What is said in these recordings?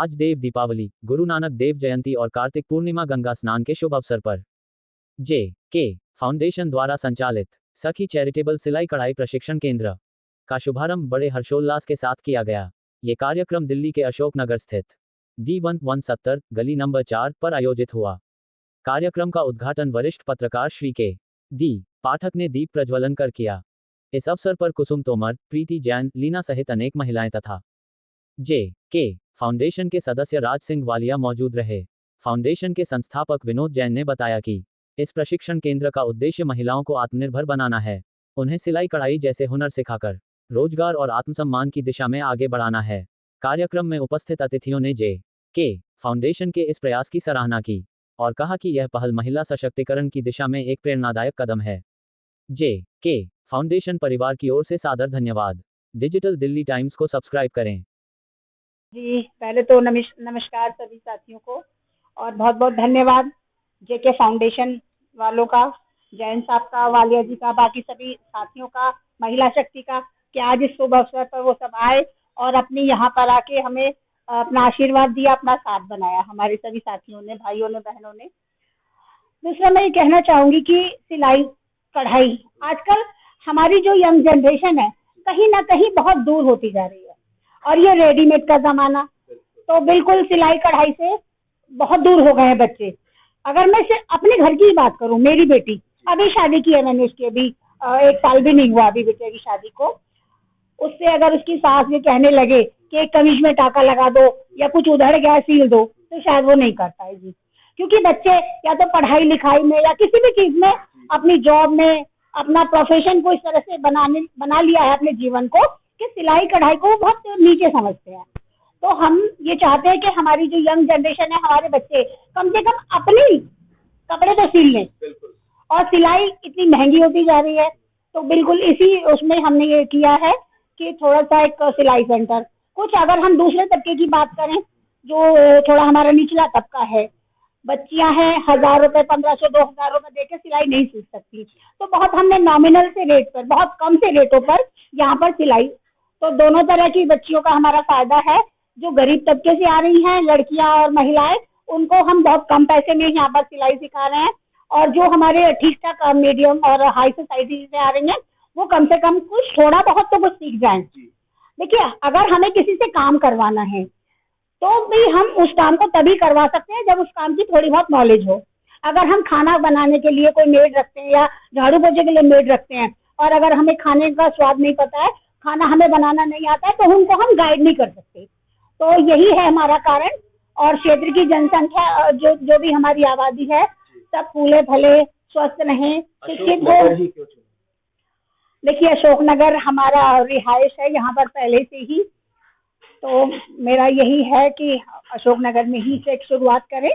आज देव दीपावली, गुरु नानक देव जयंती और कार्तिक पूर्णिमा गंगा स्नान के शुभ अवसर पर जे.के. फाउंडेशन द्वारा संचालित सखी चैरिटेबल सिलाई कढ़ाई प्रशिक्षण केंद्र का शुभारंभ बड़े हर्षोल्लास के साथ किया गया। ये कार्यक्रम दिल्ली के अशोक नगर स्थित D170 गली नंबर 4 पर आयोजित हुआ। कार्यक्रम का उद्घाटन वरिष्ठ पत्रकार श्री के.डी. पाठक ने दीप प्रज्वलन कर किया। इस अवसर पर कुसुम तोमर, प्रीति जैन, लीना सहित अनेक महिलाएं तथा जे.के. फाउंडेशन के सदस्य राज सिंह वालिया मौजूद रहे। फाउंडेशन के संस्थापक विनोद जैन ने बताया कि इस प्रशिक्षण केंद्र का उद्देश्य महिलाओं को आत्मनिर्भर बनाना है, उन्हें सिलाई कढ़ाई जैसे हुनर सिखाकर रोजगार और आत्मसम्मान की दिशा में आगे बढ़ाना है। कार्यक्रम में उपस्थित अतिथियों ने जे.के. फाउंडेशन के इस प्रयास की सराहना की और कहा कि यह पहल महिला सशक्तिकरण की दिशा में एक प्रेरणादायक कदम है। जे.के. फाउंडेशन परिवार की ओर से सादर धन्यवाद। डिजिटल दिल्ली टाइम्स को सब्सक्राइब करें। जी, पहले तो नमस्कार सभी साथियों को और बहुत बहुत धन्यवाद जे.के. फाउंडेशन वालों का, जैन साहब का, वालिया जी का, बाकी सभी साथियों का, महिला शक्ति का, कि आज इस शुभ अवसर पर वो सब आए और अपनी यहाँ पर आके हमें अपना आशीर्वाद दिया, अपना साथ बनाया, हमारे सभी साथियों ने, भाइयों ने, बहनों ने। दूसरा मैं ये कहना चाहूंगी कि सिलाई कढ़ाई आजकल हमारी जो यंग जनरेशन है कहीं ना कहीं बहुत दूर होती जा रही है और ये रेडीमेड का जमाना, तो बिल्कुल सिलाई कढ़ाई से बहुत दूर हो गए हैं बच्चे। अगर मैं सिर्फ अपने घर की ही बात करूं, मेरी बेटी अभी शादी की है मैंने, उसकी अभी 1 साल भी नहीं हुआ अभी बेटे की शादी को। उससे अगर उसकी सास ये कहने लगे कि एक कमीज में टाका लगा दो या कुछ उधड़ गया सिल दो, तो शायद वो नहीं कर पाएगी, क्योंकि बच्चे या तो पढ़ाई लिखाई में या किसी भी चीज में, अपनी जॉब में, अपना प्रोफेशन को इस तरह से बना लिया है अपने जीवन को कि सिलाई कढ़ाई को बहुत नीचे समझते हैं। तो हम ये चाहते हैं कि हमारी जो यंग जनरेशन है, हमारे बच्चे कम से कम अपने कपड़े तो सिल लें। और सिलाई इतनी महंगी होती जा रही है, तो बिल्कुल इसी उसमें हमने ये किया है कि थोड़ा सा एक सिलाई सेंटर, कुछ अगर हम दूसरे तबके की बात करें जो थोड़ा हमारा निचला तबका है, बच्चियां हैं 1000 रुपए, 1500, 2000 रुपए देके सिलाई नहीं सीख सकती, तो बहुत हमने नॉमिनल से रेट पर, बहुत कम से रेटों पर यहाँ पर सिलाई, तो दोनों तरह की बच्चियों का हमारा फायदा है। जो गरीब तबके से आ रही हैं लड़कियां और महिलाएं, उनको हम बहुत कम पैसे में यहाँ पर सिलाई सिखा रहे हैं, और जो हमारे ठीक ठाक मीडियम और हाई सोसाइटी से आ रही हैं, वो कम से कम कुछ थोड़ा बहुत तो कुछ सीख जाएं। देखिए, अगर हमें किसी से काम करवाना है तो भी हम उस काम को तभी करवा सकते हैं जब उस काम की थोड़ी बहुत नॉलेज हो। अगर हम खाना बनाने के लिए कोई मेड रखते हैं या झाड़ू पोछे के लिए मेड रखते हैं, और अगर हमें खाने का स्वाद नहीं पता है, खाना हमें बनाना नहीं आता है, तो उनको हम गाइड नहीं कर सकते। तो यही है हमारा कारण। और क्षेत्र की जनसंख्या जो भी हमारी आबादी है, सब फूले फले स्वस्थ रहें, शिक्षित हो। देखिए, अशोकनगर हमारा रिहाइश है यहाँ पर पहले से ही, तो मेरा यही है कि अशोकनगर में ही से एक शुरुआत करें।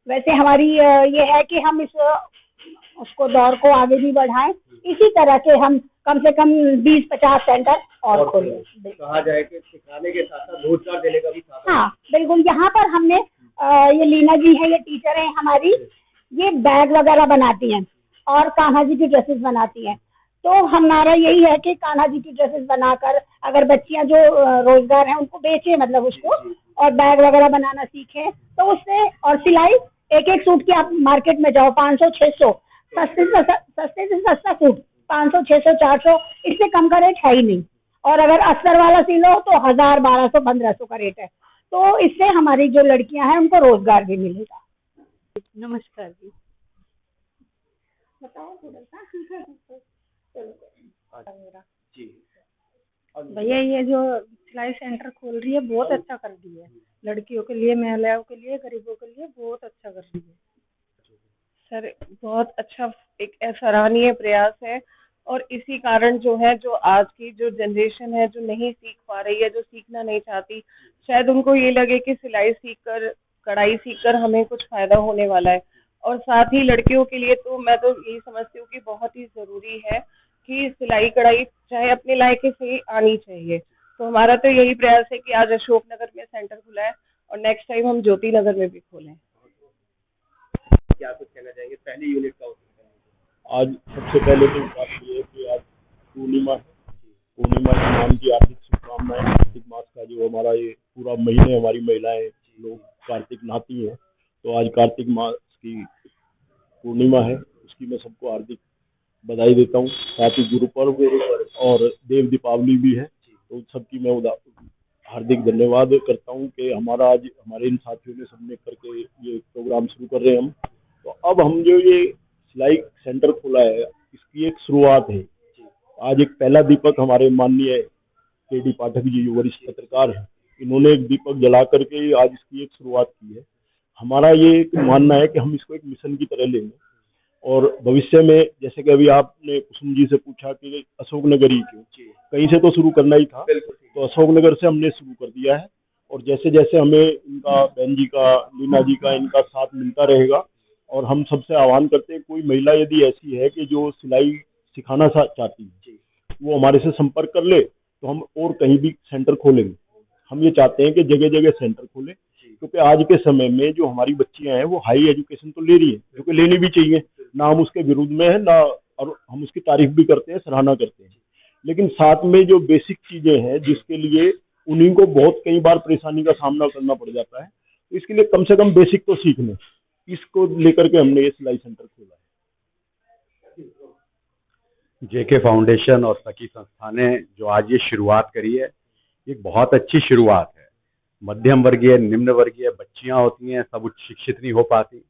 वैसे हमारी ये है कि हम उसको दौर को आगे भी बढ़ाएं, इसी तरह के हम कम से कम 20-50 सेंटर और खोलें। कहा जाए कि सिखाने के साथ साथ रोजगार देने का भी साथ। हाँ बिल्कुल, यहाँ पर हमने ये लीना जी है, ये टीचर है हमारी, ये बैग वगैरह बनाती हैं और कान्हा जी की ड्रेसेस बनाती हैं। तो हमारा यही है कि कान्हा जी की ड्रेसेस बनाकर अगर बच्चियां जो रोजगार हैं उनको बेचे, मतलब उसको, और बैग वगैरह बनाना सीखें, तो उससे, और सिलाई एक सूट की आप मार्केट में जाओ 500-600, सस्ते से सस्ता सूट 500, 600, 400, इससे कम का रेट है ही नहीं। और अगर अस्तर वाला सिलो तो 1000, 1200, 1500 का रेट है। तो इससे हमारी जो लड़कियां हैं उनको रोजगार भी मिलेगा। नमस्कार जी, बताओ थोड़ा सा। भैया, ये जो सिलाई सेंटर खोल रही है बहुत अच्छा कर दी है, लड़कियों के लिए, महिलाओं के लिए, गरीबों के लिए बहुत अच्छा कर रही है सर। बहुत अच्छा, एक सराहनीय प्रयास है। और इसी कारण जो है, जो आज की जो जनरेशन है जो नहीं सीख पा रही है, जो सीखना नहीं चाहती, शायद उनको ये लगे कि सिलाई सीखकर, कढ़ाई सीखकर हमें कुछ फायदा होने वाला है। और साथ ही लड़कियों के लिए तो मैं तो यही समझती हूँ कि बहुत ही जरूरी है कि सिलाई कढ़ाई चाहे अपने लायके से ही आनी चाहिए। तो हमारा तो यही प्रयास है कि आज अशोकनगर में सेंटर खुला है और नेक्स्ट टाइम हम ज्योति नगर में भी खोलें। क्या कुछ कहना चाहेंगे पहली यूनिट का? आज सबसे पहले तो बात ये है कि आज पूर्णिमा स्नान की हार्दिक शुभकामनाएं। कार्तिक मास का जो हमारा ये पूरा महीने हमारी महिलाएं लोग कार्तिक नहाती हैं, तो आज कार्तिक मास की पूर्णिमा है, उसकी मैं सबको हार्दिक बधाई देता हूँ। साथ ही गुरु पर्व और देव दीपावली भी है, तो सबकी मैं हार्दिक धन्यवाद करता हूँ कि हमारा आज हमारे इन साथियों ने सबने करके ये प्रोग्राम शुरू कर रहे हैं हम। तो अब हम जो ये सिलाई सेंटर खोला है, इसकी एक शुरुआत है। आज एक पहला दीपक हमारे माननीय के.डी. पाठक जी जो वरिष्ठ पत्रकार हैं, इन्होंने एक दीपक जला करके आज इसकी एक शुरुआत की है। हमारा ये एक मानना है कि हम इसको एक मिशन की तरह लेंगे और भविष्य में, जैसे कि अभी आपने कुसुम जी से पूछा कि अशोकनगर ही क्यों, कहीं से तो शुरू करना ही था, तो अशोकनगर से हमने शुरू कर दिया है। और जैसे जैसे हमें इनका, बहन जी का, लीना जी का, इनका साथ मिलता रहेगा, और हम सबसे आह्वान करते हैं कोई महिला यदि ऐसी है कि जो सिलाई सिखाना चाहती है, वो हमारे से संपर्क कर ले, तो हम और कहीं भी सेंटर खोलेंगे। हम ये चाहते हैं कि जगह जगह सेंटर खोले, क्योंकि आज के समय में जो हमारी बच्चियां हैं वो हाई एजुकेशन तो ले रही है, जो कि लेनी भी चाहिए, ना हम उसके विरुद्ध में है ना, और हम उसकी तारीफ भी करते हैं, सराहना करते हैं। लेकिन साथ में जो बेसिक चीजें हैं जिसके लिए उन्हीं को बहुत कई बार परेशानी का सामना करना पड़ जाता है, तो इसके लिए कम से कम बेसिक तो सीख लें। इसको लेकर के हमने ये सिलाई सेंटर खोला है। जेके फाउंडेशन और सखी संस्था ने जो आज ये शुरुआत करी है, ये बहुत अच्छी शुरुआत है। मध्यम वर्गीय, निम्न वर्गीय बच्चियां होती हैं, सब उच्च शिक्षित नहीं हो पाती,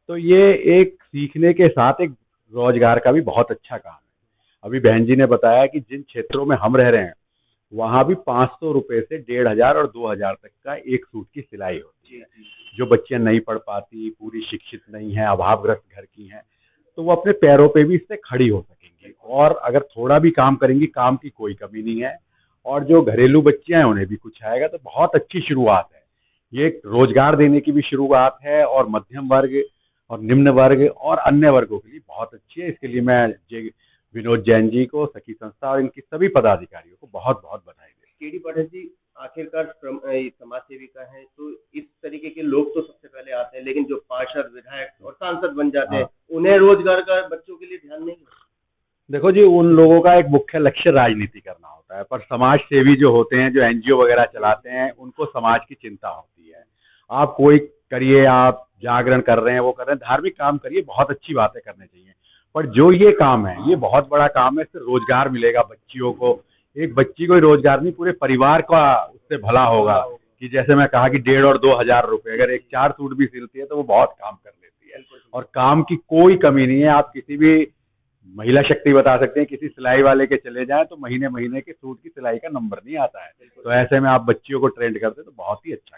तो ये एक सीखने के साथ एक रोजगार का भी बहुत अच्छा काम है। अभी बहन जी ने बताया कि जिन क्षेत्रों में हम रह रहे हैं वहाँ भी 500 रुपए से 1500 और 2000 तक का एक सूट की सिलाई होती है। जो बच्चियां नहीं पढ़ पाती, पूरी शिक्षित नहीं है, अभावग्रस्त घर की हैं, तो वो अपने पैरों पे भी इससे खड़ी हो सकेंगी। और अगर थोड़ा भी काम करेंगी, काम की कोई कमी नहीं है। और जो घरेलू बच्चियां हैं उन्हें भी कुछ आएगा, तो बहुत अच्छी शुरुआत है। ये एक रोजगार देने की भी शुरुआत है, और मध्यम वर्ग और निम्न वर्ग और अन्य वर्गों के लिए बहुत अच्छी है। इसके लिए मैं विनोद जैन जी को, सखी संस्था और इनकी सभी पदाधिकारियों को बहुत बहुत बधाई देता हूं। के.डी. पाठक जी, आखिरकार समाज सेविका है, तो इस तरीके के लोग तो सबसे पहले आते हैं, लेकिन जो पार्षद, विधायक और सांसद बन जाते हैं, उन्हें रोजगार का बच्चों के लिए ध्यान नहीं है। देखो जी, उन लोगों का एक मुख्य लक्ष्य राजनीति करना होता है, पर समाज सेवी जो होते हैं, जो एनजीओ वगैरह चलाते हैं, उनको समाज की चिंता होती है। आप कोई करिए, आप जागरण कर रहे हैं, वो कर रहे हैं, धार्मिक काम करिए, बहुत अच्छी बातें करनी चाहिए, पर जो ये काम है, ये बहुत बड़ा काम है। इससे रोजगार मिलेगा बच्चियों को, एक बच्ची को ही रोजगार नहीं, पूरे परिवार का उससे भला होगा। कि जैसे मैं कहा कि 1500 और 2000 रुपए, अगर एक 4 सूट भी सिलती है तो वो बहुत काम कर लेती है, और काम की कोई कमी नहीं है। आप किसी भी महिला शक्ति बता सकते हैं, किसी सिलाई वाले के चले जाएं तो महीने महीने के सूट की सिलाई का नंबर नहीं आता है। तो ऐसे में आप बच्चियों को ट्रेंड करते तो बहुत ही अच्छा